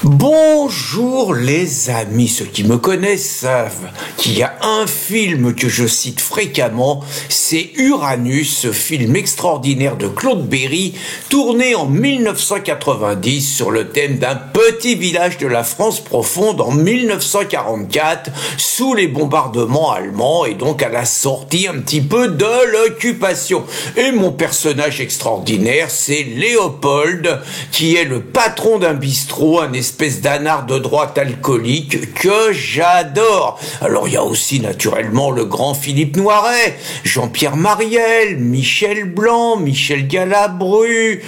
Bonjour les amis, ceux qui me connaissent savent qu'il y a un film que je cite fréquemment, c'est Uranus, ce film extraordinaire de Claude Berry, tourné en 1990 sur le thème d'un petit village de la France profonde en 1944, sous les bombardements allemands et donc à la sortie un petit peu de l'occupation. Et mon personnage extraordinaire, c'est Léopold, qui est le patron d'un bistrot, un espèce d'anard de droite alcoolique que j'adore. Alors il y a aussi naturellement le grand Philippe Noiret, Jean-Pierre Mariel, Michel Blanc, Michel Galabru,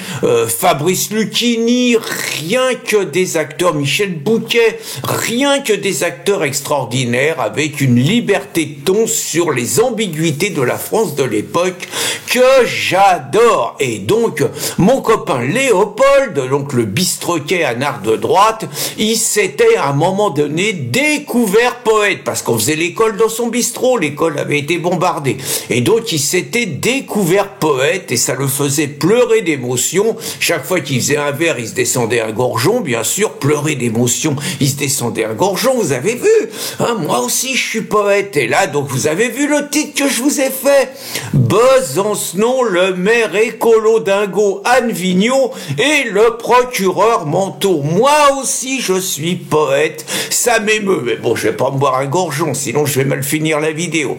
Fabrice Lucchini, rien que des acteurs, Michel Bouquet, rien que des acteurs extraordinaires avec une liberté de ton sur les ambiguïtés de la France de l'époque que j'adore. Et donc mon copain Léopold, donc le bistroquet anard de droite, il s'était à un moment donné découvert poète, parce qu'on faisait l'école dans son bistrot, l'école avait été bombardée, et donc il s'était découvert poète, et ça le faisait pleurer d'émotion. Chaque fois qu'il faisait un vers, il se descendait un gorgeon, bien sûr, pleurer d'émotion, il se descendait un gorgeon, vous avez vu, hein, moi aussi je suis poète. Et là, donc vous avez vu le titre que je vous ai fait, Besançon, le maire écolo dingo Anne Vigneault et le procureur Manteau. Moi aussi je suis poète, ça m'émeut, mais bon, je vais pas me boire un gorgeon, sinon je vais mal finir la vidéo.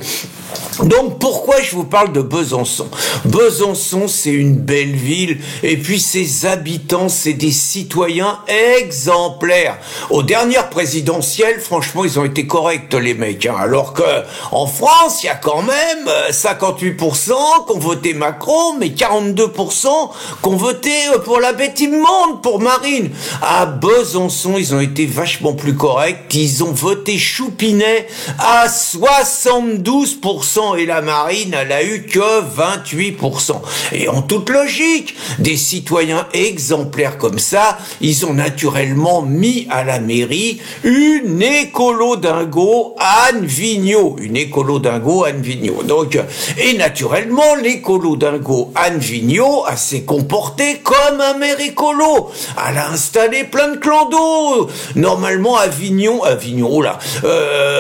Donc pourquoi je vous parle de Besançon? Besançon, c'est une belle ville, et puis ses habitants, c'est des citoyens exemplaires. Aux dernières présidentielles, franchement, ils ont été corrects les mecs, hein, alors que en France, il y a quand même 58% qui ont voté Macron, mais 42% qui ont voté pour la bête immonde, pour Marine. À Besançon, ils ont été vachement plus corrects, ils ont voté Choupinet à 72%, et la Marine, elle a eu que 28%. Et en toute logique, des citoyens exemplaires comme ça, ils ont naturellement mis à la mairie une écolo dingo Anne Vigneault. Une écolo dingo Anne Vigneault. Donc, et naturellement, l'écolo dingo Anne Vigneault s'est comportée comme un maire écolo. Elle a installé plein de clandos. Normalement,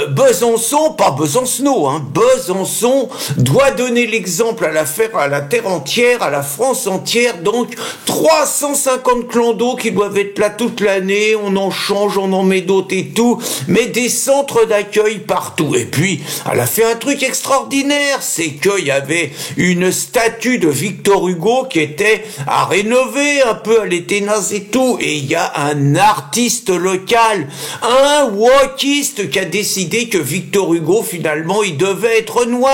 Besançon, pas Besancenot, hein, Besançon doit donner l'exemple à la terre entière, à la France entière. Donc 350 clandos qui doivent être là toute l'année, on en change, on en met d'autres et tout, mais des centres d'accueil partout. Et puis elle a fait un truc extraordinaire, c'est qu'il y avait une statue de Victor Hugo qui était à rénover un peu, elle était naze et tout, et il y a un artiste local, un wokiste qui a décidé que Victor Hugo finalement il devait être noir.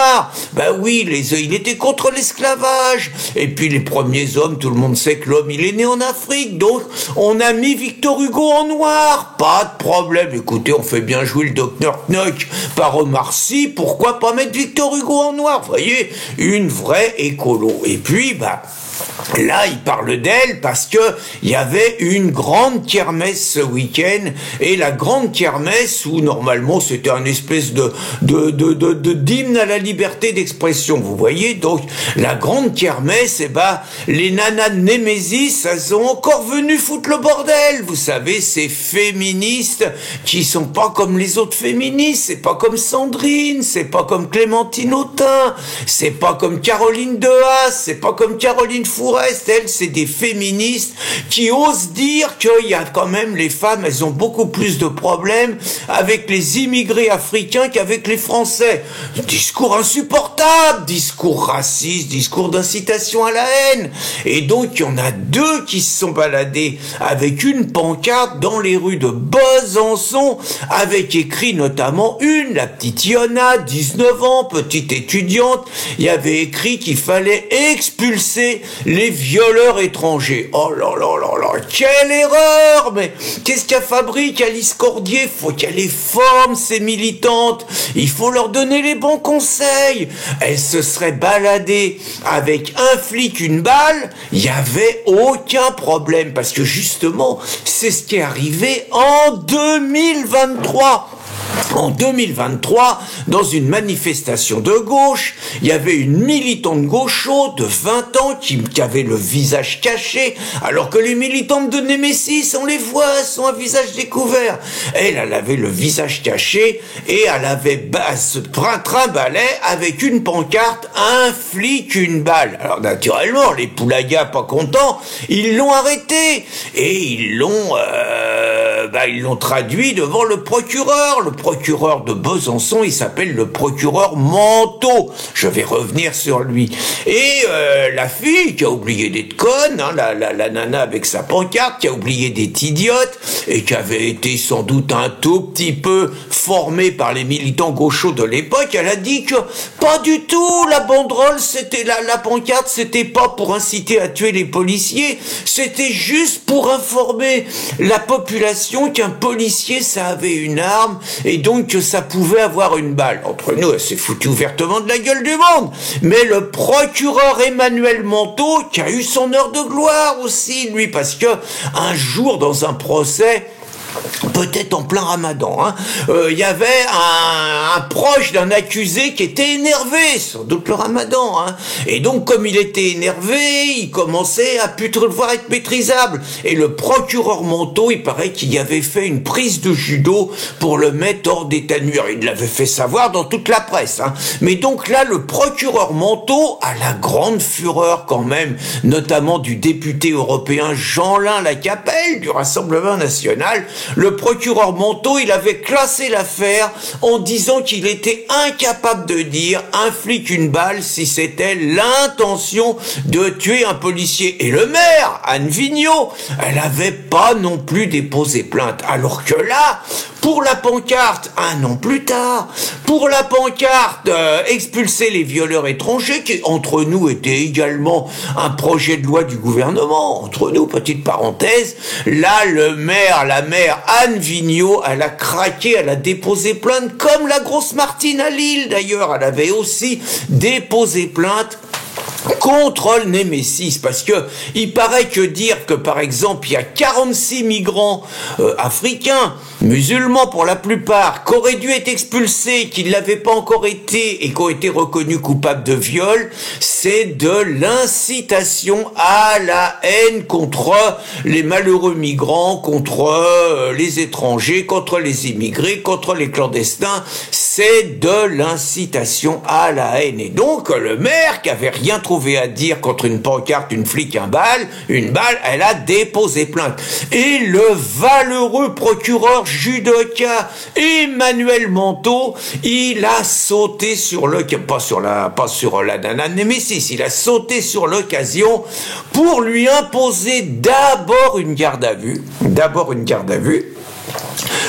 Ben oui, il était contre l'esclavage. Et puis les premiers hommes, tout le monde sait que l'homme il est né en Afrique, donc on a mis Victor Hugo en noir. Pas de problème. Écoutez, on fait bien jouer le Docteur Knock par Omar Sy, pourquoi pas mettre Victor Hugo en noir? Vous voyez, une vraie écolo. Et puis, là, il parle d'elle parce que il y avait une grande kermesse ce week-end, et la grande kermesse où normalement c'était un espèce d'hymne à la liberté d'expression, vous voyez. Donc la grande kermesse, les nanas de Némésis, elles sont encore venues foutre le bordel. Vous savez, ces féministes qui sont pas comme les autres féministes, c'est pas comme Sandrine, c'est pas comme Clémentine Autain, c'est pas comme Caroline Dehaas, c'est pas comme Caroline Fourest, elles, c'est des féministes qui osent dire qu'il y a quand même les femmes, elles ont beaucoup plus de problèmes avec les immigrés africains qu'avec les Français. Discours insupportable, discours raciste, discours d'incitation à la haine. Et donc, il y en a deux qui se sont baladés avec une pancarte dans les rues de Besançon, avec écrit notamment la petite Yona, 19 ans, petite étudiante, il y avait écrit qu'il fallait expulser les violeurs étrangers. Oh là là là là, quelle erreur! Mais qu'est-ce qu'a fabriqué Alice Cordier? Faut qu'elle les forme, ces militantes. Il faut leur donner les bons conseils. Elles se seraient baladées avec un flic, une balle, il n'y avait aucun problème, parce que justement, c'est ce qui est arrivé en 2023. En 2023, dans une manifestation de gauche, il y avait une militante gaucho de 20 ans qui avait le visage caché, alors que les militantes de Némésis, on les voit, elles sont un visage découvert. Elle avait le visage caché et elle avait se trimbalait avec une pancarte « Un flic, une balle ». Alors naturellement, les poulagas pas contents, ils l'ont arrêté et ils l'ont traduit devant le procureur. Le procureur de Besançon, il s'appelle le procureur Manteau. Je vais revenir sur lui. Et la fille qui a oublié d'être conne, hein, la nana avec sa pancarte, qui a oublié d'être idiote, et qui avait été sans doute un tout petit peu formée par les militants gauchos de l'époque, elle a dit que pas du tout, la banderole, c'était la pancarte, c'était pas pour inciter à tuer les policiers, c'était juste pour informer la population qu'un policier, ça avait une arme, et donc que ça pouvait avoir une balle. Entre nous, elle s'est foutue ouvertement de la gueule du monde. Mais le procureur Emmanuel Manteau, qui a eu son heure de gloire aussi, lui, parce que un jour, dans un procès, peut-être en plein ramadan, il y avait un proche d'un accusé qui était énervé, sans doute le ramadan, et donc comme il était énervé, il commençait à plus devoir être maîtrisable, et le procureur Manteau, il paraît qu'il y avait fait une prise de judo pour le mettre hors d'état de nuire, il l'avait fait savoir dans toute la presse, mais donc là, le procureur Manteau a la grande fureur quand même, notamment du député européen Jeanlin Lacapelle, du Rassemblement National. Le procureur Manteau, il avait classé l'affaire en disant qu'il était incapable de dire un flic, une balle, si c'était l'intention de tuer un policier. Et le maire, Anne Vigneault, elle avait pas non plus déposé plainte. Alors que là, pour la pancarte, un an plus tard, pour la pancarte expulser les violeurs étrangers, qui entre nous était également un projet de loi du gouvernement, entre nous, petite parenthèse, là la mère Anne Vigneault, elle a craqué, elle a déposé plainte, comme la grosse Martine à Lille d'ailleurs, elle avait aussi déposé plainte contre le Némésis, parce que il paraît que dire que par exemple il y a 46 migrants africains, musulmans pour la plupart, qui auraient dû être expulsés, qui ne l'avaient pas encore été et qui ont été reconnus coupables de viol, c'est de l'incitation à la haine contre les malheureux migrants, contre les étrangers, contre les immigrés, contre les clandestins, c'est de l'incitation à la haine. Et donc le maire, qui avait rien trouvé à dire contre une pancarte, une flic, une balle, elle a déposé plainte. Et le valeureux procureur judoka Emmanuel Manteau, il a sauté sur pas sur la nana Némésis, il a sauté sur l'occasion pour lui imposer d'abord une garde à vue,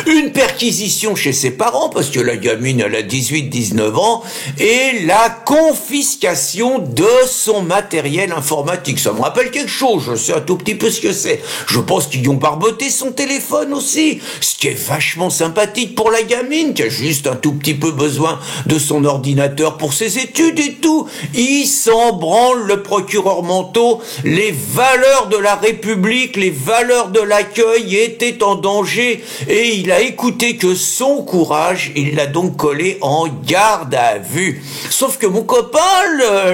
une perquisition chez ses parents, parce que la gamine, elle a 18-19 ans, et la confiscation de son matériel informatique. Ça me rappelle quelque chose, je sais un tout petit peu ce que c'est. Je pense qu'ils ont barboté son téléphone aussi, ce qui est vachement sympathique pour la gamine, qui a juste un tout petit peu besoin de son ordinateur pour ses études et tout. Il s'en branle, le procureur Manteau, les valeurs de la République, les valeurs de l'accueil étaient en danger, et il a écouté que son courage, il l'a donc collé en garde à vue. Sauf que mon copain,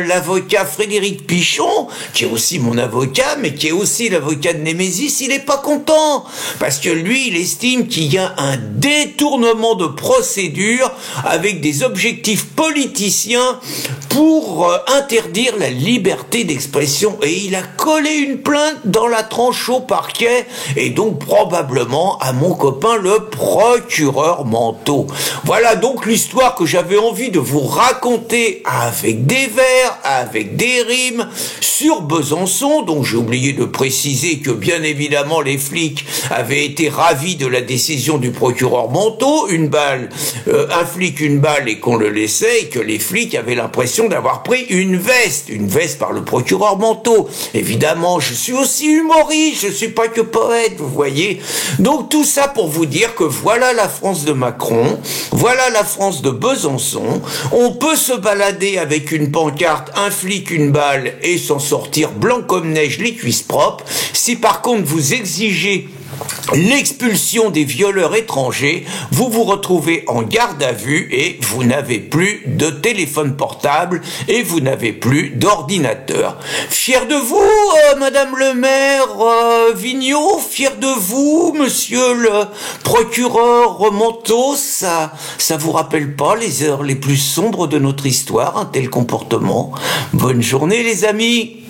l'avocat Frédéric Pichon, qui est aussi mon avocat, mais qui est aussi l'avocat de Némésis, il est pas content. Parce que lui, il estime qu'il y a un détournement de procédure avec des objectifs politiciens pour interdire la liberté d'expression. Et il a collé une plainte dans la tranche au parquet, et donc probablement à mon copain le procureur Manteau. Voilà donc l'histoire que j'avais envie de vous raconter avec des vers, avec des rimes sur Besançon, dont j'ai oublié de préciser que bien évidemment les flics avaient été ravis de la décision du procureur Manteau, un flic, une balle, et qu'on le laissait, et que les flics avaient l'impression d'avoir pris une veste par le procureur Manteau. Évidemment, je suis aussi humoriste, je suis pas que poète, vous voyez. Donc tout ça pour vous dire que voilà la France de Macron, voilà la France de Besançon. On peut se balader avec une pancarte, un flic, une balle, et s'en sortir blanc comme neige, les cuisses propres. Si par contre vous exigez l'expulsion des violeurs étrangers, vous vous retrouvez en garde à vue et vous n'avez plus de téléphone portable et vous n'avez plus d'ordinateur. Fier de vous, Madame le maire Vigneault, fier de vous, Monsieur le procureur Monteau, ça vous rappelle pas les heures les plus sombres de notre histoire, un tel comportement? Bonne journée les amis.